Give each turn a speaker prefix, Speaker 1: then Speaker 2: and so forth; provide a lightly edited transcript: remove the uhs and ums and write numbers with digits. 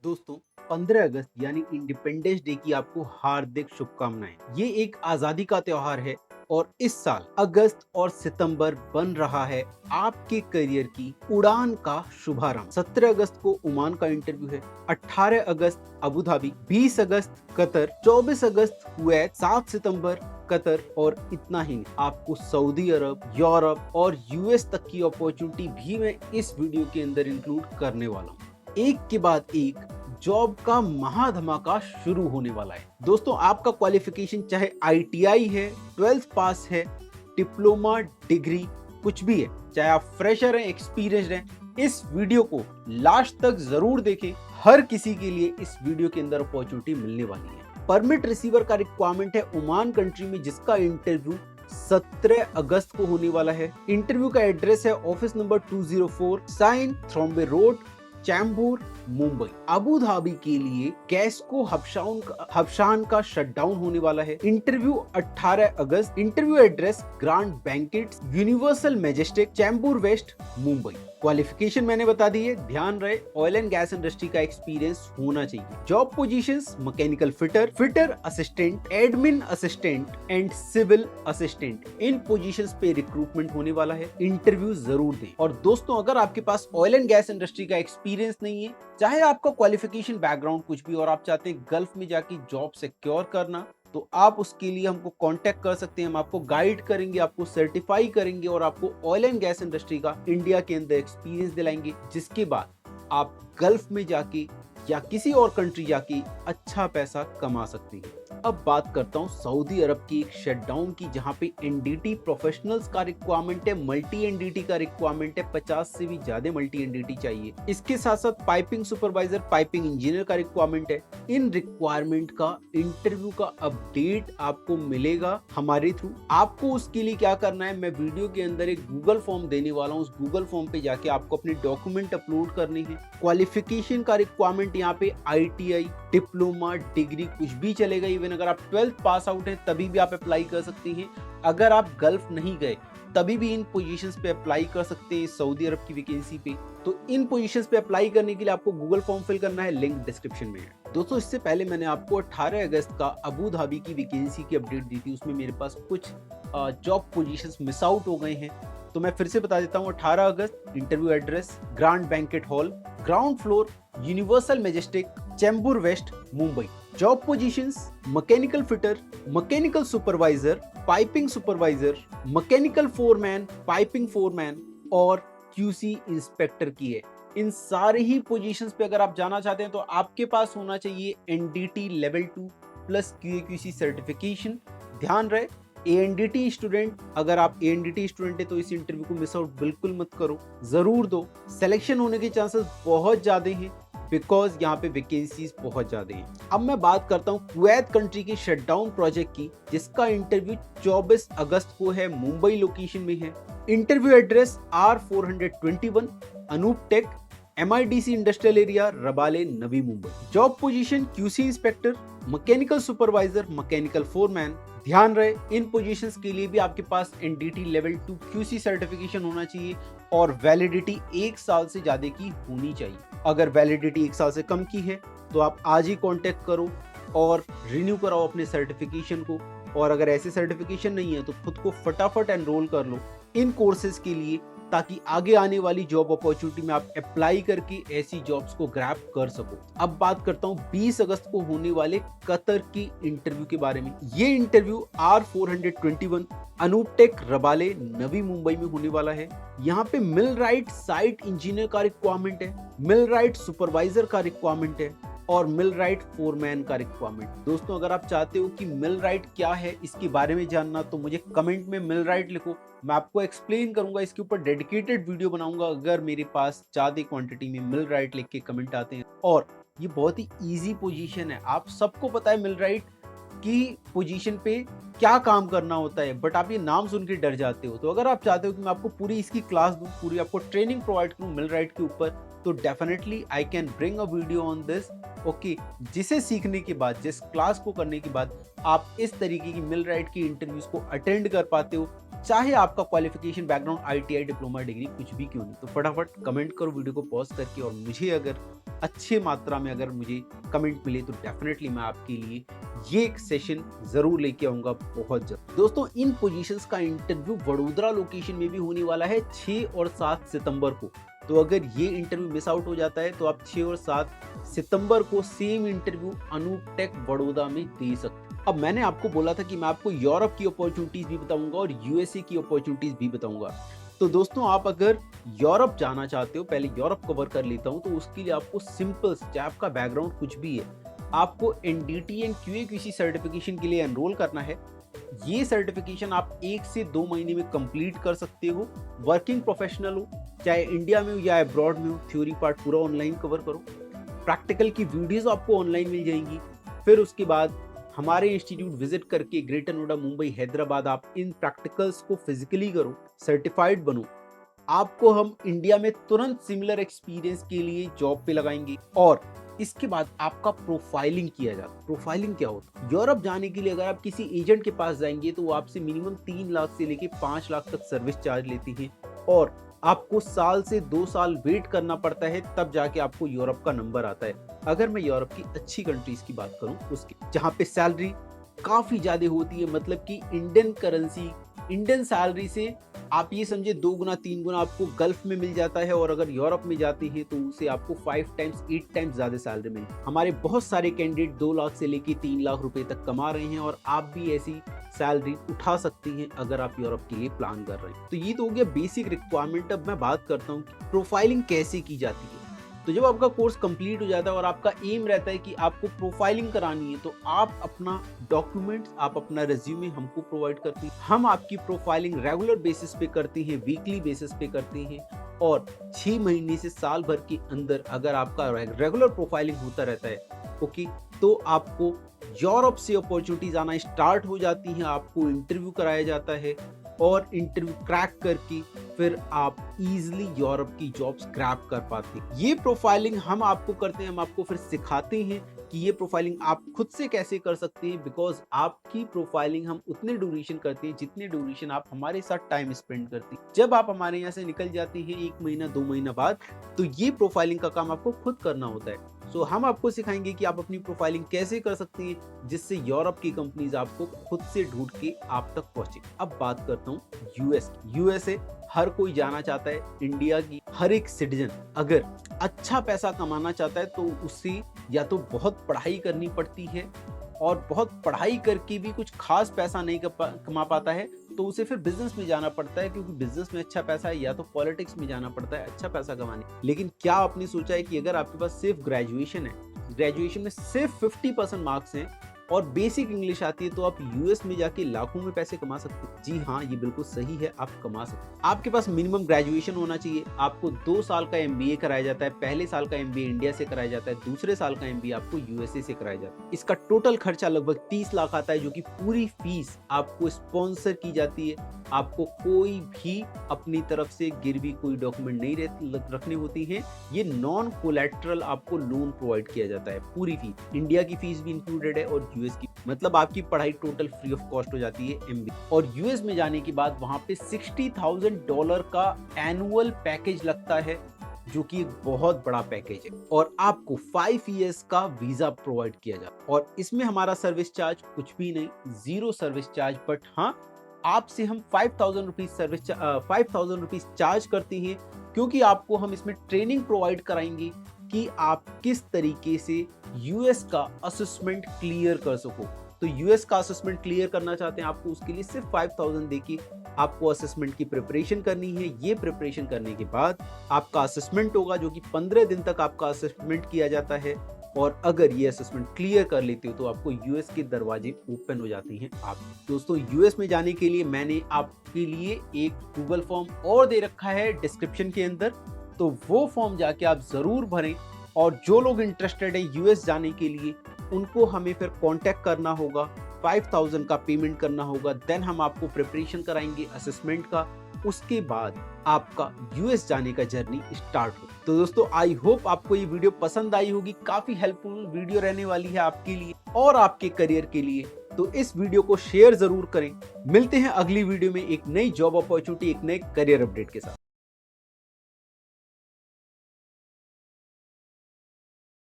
Speaker 1: दोस्तों 15 अगस्त यानी independence day की आपको हार्दिक शुभकामनाएं। ये एक आजादी का त्योहार है और इस साल अगस्त और सितंबर बन रहा है आपके करियर की उड़ान का शुभारंभ। 17 अगस्त को ओमान का इंटरव्यू है, 18 अगस्त अबू धाबी, 20 अगस्त कतर, 24 अगस्त कुवैत, 7 सितंबर कतर और इतना ही नहीं, आपको सऊदी अरब, यूरोप और यूएस तक की अपॉर्चुनिटी भी मैं इस वीडियो के अंदर इंक्लूड करने वाला हूँ। एक के बाद एक जॉब का महाधमाका शुरू होने वाला है। दोस्तों आपका क्वालिफिकेशन चाहे आईटीआई है, 12th पास है, डिप्लोमा, डिग्री कुछ भी है, चाहे आप फ्रेशर हैं, एक्सपीरियंस्ड हैं, इस वीडियो को लास्ट तक जरूर देखें। हर किसी के लिए इस वीडियो के अंदर अपॉर्चुनिटी मिलने वाली है। परमिट रिसीवर का रिक्वायरमेंट है ओमान कंट्री में, जिसका इंटरव्यू 17 अगस्त को होने वाला है। इंटरव्यू का एड्रेस है office number 204 Sion Trombay road, Chembur, Mumbai. Abu Dhabi के लिए कैस्को हबशान का शटडाउन होने वाला है। इंटरव्यू 18 अगस्त। Interview address Grand Banquets, Universal Majestic, Chembur west, Mumbai. Qualification मैंने बता दी है, ध्यान रहे ऑयल एंड गैस इंडस्ट्री का एक्सपीरियंस होना चाहिए। Job positions mechanical fitter, fitter assistant, admin assistant and civil assistant. इन पोजीशंस पे रिक्रूटमेंट होने वाला है। इंटरव्यू जरूर दें। और दोस्तों अगर आपके पास ऑयल एंड गैस इंडस्ट्री का एक्सपीरियंस नहीं है, चाहे आपका क्वालिफिकेशन बैकग्राउंड कुछ भी और आप चाहते हैं गल्फ में जाके जॉब सिक्योर करना, तो आप उसके लिए हमको कांटेक्ट कर सकते हैं। हम आपको गाइड करेंगे, आपको सर्टिफाई करेंगे और आपको ऑयल एंड गैस इंडस्ट्री का इंडिया के अंदर एक्सपीरियंस दिलाएंगे, जिसके बाद आप गल्फ में जाके या किसी और कंट्री जाके अच्छा पैसा कमा सकते हैं। अब बात करता हूं सऊदी अरब की एक शटडाउन की, जहां पे एनडीटी प्रोफेशनल्स का रिक्वायरमेंट है, मल्टी एनडीटी का रिक्वायरमेंट है, 50 से भी ज्यादा मल्टी एनडीटी चाहिए। इसके साथ साथ पाइपिंग सुपरवाइजर, पाइपिंग इंजीनियर का रिक्वायरमेंट है। इन रिक्वायरमेंट का इंटरव्यू का अपडेट आपको मिलेगा हमारे थ्रू। आपको उसके लिए क्या करना है, मैं वीडियो के अंदर एक गूगल फॉर्म देने वाला हूँ। उस गूगल फॉर्म पे जाके आपको अपने डॉक्यूमेंट अपलोड करने हैं। क्वालिफिकेशन का रिक्वायरमेंट यहाँ पे आईटीआई, डिप्लोमा, डिग्री कुछ भी चलेगा। इवन अगर आप 12th पास आउट हैं तभी भी आप अप्लाई कर सकते हैं। अगर आप गल्फ नहीं गए तभी भी इन पोजीशंस पे अप्लाई कर सकते हैं सऊदी अरब की वैकेंसी पे। तो इन पोजीशंस पे अप्लाई करने के लिए आपको गूगल फॉर्म फिल करना है, लिंक डिस्क्रिप्शन में है। दोस्तों इससे पहले मैंने आपको 18 अगस्त का अबू धाबी की वैकेंसी की अपडेट दी थी, उसमें मेरे पास कुछ जॉब पोजीशंस मिस आउट हो गए हैं, तो मैं फिर से बता देता हूँ। 18 अगस्त interview address Grand Banquet Hall, ground floor, Universal Majestic, Chembur west, Mumbai. Job positions mechanical fitter, mechanical supervisor, piping supervisor, mechanical foreman, piping foreman और क्यूसी इंस्पेक्टर की है। इन सारे ही पोजीशंस पे अगर आप जाना चाहते हैं तो आपके पास होना चाहिए एनडीटी लेवल 2 प्लस क्यूएक्यूसी सर्टिफिकेशन। ध्यान रहे एएनडीटी स्टूडेंट, अगर आप एएनडीटी स्टूडेंट है तो इस इंटरव्यू को मिस आउट बिल्कुल मत करो, जरूर दो। सिलेक्शन होने के चांसेस बहुत ज्यादा हैं बिकॉज यहाँ पे वैकेंसीज बहुत ज्यादा हैं। अब मैं बात करता हूँ कुवैत कंट्री के शटडाउन प्रोजेक्ट की, जिसका इंटरव्यू 24 अगस्त को है, मुंबई लोकेशन में है। Interview address R421 Anup Tech, MIDC industrial area, Rabale, Navi Mumbai. Job position QC inspector, mechanical supervisor, mechanical foreman. ध्यान रहे इन पोजीशंस के लिए भी आपके पास एनडीटी लेवल 2 क्यूसी सर्टिफिकेशन होना चाहिए और वैलिडिटी 1 साल से ज्यादा की होनी चाहिए। अगर वैलिडिटी 1 साल से कम की है तो आप आज ही कांटेक्ट करो और रिन्यू कराओ अपने सर्टिफिकेशन को। और अगर ऐसे सर्टिफिकेशन नहीं है तो खुद को फटाफट एनरोल कर लो इन कोर्सेज के लिए, ताकि आगे आने वाली जॉब अपॉर्चुनिटी में आप अप्लाई करके ऐसी जॉब्स को ग्रैब कर सको। अब बात करता हूँ 20 अगस्त को होने वाले कतर की इंटरव्यू के बारे में। ये interview R421 Anup Tech, Rabale, Navi Mumbai में होने वाला है। यहाँ पे मिल राइट साइट इंजीनियर का रिक्वायरमेंट है, मिल राइट सुपरवाइजर का रिक्वायरमेंट है और मिल राइट फोरमैन का रिक्वायरमेंट। दोस्तों अगर आप चाहते हो कि मिल राइट क्या है इसके बारे में जानना तो मुझे कमेंट में मिल राइट लिखो, मैं आपको एक्सप्लेन करूंगा, इसके ऊपर डेडिकेटेड वीडियो बनाऊंगा अगर मेरे पास ज्यादा क्वांटिटी में मिल राइट लिख के कमेंट आते हैं। और ये बहुत ही इजी पोजीशन है, आप सबको पता है मिल राइट की पोजीशन पे क्या काम करना होता है, बट आप ये नाम सुन के डर जाते हो। तो अगर आप चाहते हो कि मैं आपको पूरी इसकी क्लास दूं, पूरी आपको ट्रेनिंग प्रोवाइड करूं मिल राइट के ऊपर, तो definitely I can bring a video on this, okay, जिसे सीखने के बाद, जिस क्लास को करने के बाद आप इस तरीके की मिल राइट की इंटरव्यूज को अटेंड कर पाते हो, चाहे आपका qualification background ITI, diploma, degree कुछ भी क्यों नहीं। तो फटाफट कमेंट करो वीडियो को पॉज करके और मुझे अगर अच्छी मात्रा में अगर मुझे कमेंट मिले तो डेफिनेटली मैं आपके लिए ये एक सेशन जरूर लेके आऊंगा बहुत जल्द। दोस्तों, इन पोजीशंस का इंटरव्यू वडोदरा लोकेशन में भी होने वाला है 6 और 7 सितंबर को। तो अगर ये इंटरव्यू मिस आउट हो जाता है तो आप 6 और 7 सितंबर को सेम इंटरव्यू अनूप टेक बड़ौदा में दे सकते हैं। अब मैंने आपको बोला था कि मैं आपको यूरोप की अपॉर्चुनिटीज भी बताऊंगा और यूएसए की अपॉर्चुनिटीज भी बताऊंगा। तो दोस्तों, आप अगर यूरोप जाना चाहते हो, पहले यूरोप कवर कर लेता हूं, तो उसके लिए आपको सिंपल, चाहे आपका बैकग्राउंड कुछ भी है, आपको एनडीटी एंड क्यूए सर्टिफिकेशन के लिए एनरोल करना है। ये सर्टिफिकेशन आप 1 से 2 महीने में कंप्लीट कर सकते हो। वर्किंग प्रोफेशनल हो, चाहे इंडिया में हो या अब्रॉड में हो, थ्योरी पार्ट पूरा ऑनलाइन कवर करो। प्रैक्टिकल की वीडियोस आपको ऑनलाइन मिल जाएंगी। फिर उसके बाद हमारे इंस्टीट्यूट विजिट करके ग्रेटर नोएडा, मुंबई, हैदराबाद आप इन प्रैक्टिकल्स को फिजिकली करो, सर्टिफाइड बनो। आपको हम इंडिया में तुरंत सिमिलर एक्सपीरियंस के लिए जॉब पे लगाएंगे और इसके बाद आपका प्रोफाइलिंग किया जाता है। प्रोफाइलिंग क्या होता है? यूरोप जाने के लिए अगर आप किसी एजेंट के पास जाएंगे तो वो आपसे मिनिमम 3 लाख से लेके 5 लाख तक सर्विस चार्ज लेती है और आपको साल से 2 साल वेट करना पड़ता है, तब जाके आपको यूरोप का नंबर आता है। अगर मैं यूरोप की अच्छी कंट्रीज की बात करूं, उसकी जहां पे सैलरी काफी ज्यादा होती है, मतलब कि इंडियन करेंसी, इंडियन सैलरी से आप ये समझे 2 गुना 3 गुना आपको गल्फ में मिल जाता है और अगर यूरोप में जाते हैं तो उसे आपको 5 टाइम्स 8 टाइम्स ज्यादा सैलरी मिलती है। हमारे बहुत सारे कैंडिडेट 2 लाख से लेके 3 लाख रुपए तक कमा रहे हैं और आप भी ऐसी सैलरी उठा सकती हैं अगर आप यूरोप के लिए प्लान कर रहे हैं। तो ये तो हो गया बेसिक रिक्वायरमेंट। अब मैं बात करता हूँ प्रोफाइलिंग कैसे की जाती है। तो जब आपका कोर्स कंप्लीट हो जाता है और आपका एम रहता है कि आपको प्रोफाइलिंग करानी है, तो आप अपना डॉक्यूमेंट्स, आप अपना रेज्यूमे हमको प्रोवाइड करते हैं। हम आपकी प्रोफाइलिंग रेगुलर बेसिस पे करते हैं, वीकली बेसिस पे करते हैं और 6 महीने से साल भर के अंदर अगर आपका रेगुलर प्रोफाइलिंग होता रहता है, ओके, तो आपको यूरोप से अपॉर्चुनिटीज आना स्टार्ट हो जाती हैं। आपको इंटरव्यू कराया जाता है और इंटरव्यू क्रैक करके फिर आप इजीली यूरोप की जॉब्स क्रैक कर पाते हैं। ये प्रोफाइलिंग हम आपको करते हैं, हम आपको फिर सिखाते हैं कि ये प्रोफाइलिंग आप खुद से कैसे कर सकते हैं, बिकॉज आपकी प्रोफाइलिंग हम उतने ड्यूरेशन करते हैं जितने ड्यूरेशन आप हमारे साथ टाइम स्पेंड करते हैं। जब आप हमारे यहाँ से निकल जाते हैं 1 महीना 2 महीना बाद, तो ये प्रोफाइलिंग का काम आपको खुद करना होता है। सो हम आपको सिखाएंगे कि आप अपनी प्रोफाइलिंग कैसे कर सकते हैं जिससे यूरोप की कंपनीज आपको खुद से ढूंढ के आप तक पहुंचे। अब बात करता हूँ यूएसए। हर कोई जाना चाहता है। इंडिया की हर एक सिटीजन अगर अच्छा पैसा कमाना चाहता है तो उसे या तो बहुत पढ़ाई करनी पड़ती है और बहुत पढ़ाई करके भी कुछ खास पैसा नहीं कमा पाता है, तो उसे फिर बिजनेस में जाना पड़ता है, क्योंकि बिजनेस में अच्छा पैसा है, या तो पॉलिटिक्स में जाना पड़ता है अच्छा पैसा कमाने। लेकिन क्या आपने सोचा है कि अगर आपके पास सिर्फ ग्रेजुएशन है, ग्रेजुएशन में सिर्फ 50% मार्क्स हैं और बेसिक इंग्लिश आती है, तो आप यूएस में जाके लाखों में पैसे कमा सकते हैं? जी हाँ, ये बिल्कुल सही है, आप कमा सकते हैं। आपके पास मिनिमम ग्रेजुएशन होना चाहिए। आपको 2 साल का एमबीए कराया जाता है। पहले साल का एमबीए इंडिया से कराया जाता है, दूसरे साल का एमबीए आपको यूएसए से कराया जाता है। इसका टोटल खर्चा लगभग 30 लाख आता है, जो कि पूरी फीस आपको स्पॉन्सर की जाती है। आपको कोई भी अपनी तरफ से गिरवी कोई डॉक्यूमेंट नहीं रखने होती है। ये नॉन कोलैटरल आपको लोन प्रोवाइड किया जाता है। पूरी फीस, इंडिया की फीस भी इंक्लूडेड है और यूएस की, मतलब आपकी पढ़ाई टोटल फ्री ऑफ कॉस्ट हो जाती है एमबीए। और यूएस में जाने के बाद वहां पे $60,000 का एनुअल पैकेज लगता है, जो कि एक बहुत बड़ा पैकेज है और आपको 5 इयर्स का वीजा प्रोवाइड किया जाता है। और इसमें हमारा सर्विस चार्ज कुछ भी नहीं, 0 सर्विस चार्ज। बट हाँ, आपसे हम 5,000 रुपीज चार्ज करते हैं, क्योंकि आपको हम इसमें ट्रेनिंग प्रोवाइड कराएंगे कि आप किस तरीके से यूएस का असेसमेंट क्लियर कर सको। तो यूएस का असेसमेंट क्लियर करना चाहते हैं, आपको उसके लिए सिर्फ 5,000 देके आपको असेसमेंट की प्रिपरेशन करनी है। ये प्रिपरेशन करने के बाद आपका असेसमेंट होगा, जो कि 15 दिन तक आपका असेसमेंट किया जाता है और अगर ये असेसमेंट क्लियर कर लेते हो तो आपको यूएस के दरवाजे ओपन हो जाते हैं। आप दोस्तों, यूएस में जाने के लिए मैंने आपके लिए एक गूगल फॉर्म और दे रखा है डिस्क्रिप्शन के अंदर, तो वो फॉर्म जाके आप जरूर भरें। और जो लोग इंटरेस्टेड है यूएस जाने के लिए, उनको हमें फिर कांटेक्ट करना होगा, 5,000 का पेमेंट करना होगा। देन हम आपको प्रिपरेशन कराएंगे असेसमेंट का, उसके बाद आपका यूएस जाने का जर्नी स्टार्ट हो। तो दोस्तों, आई होप आपको ये वीडियो पसंद आई होगी। काफी हेल्पफुल वीडियो रहने वाली है आपके लिए और आपके करियर के लिए, तो इस वीडियो को शेयर जरूर करें। मिलते हैं अगली वीडियो में एक नई जॉब अपॉर्चुनिटी, एक नए करियर अपडेट के साथ।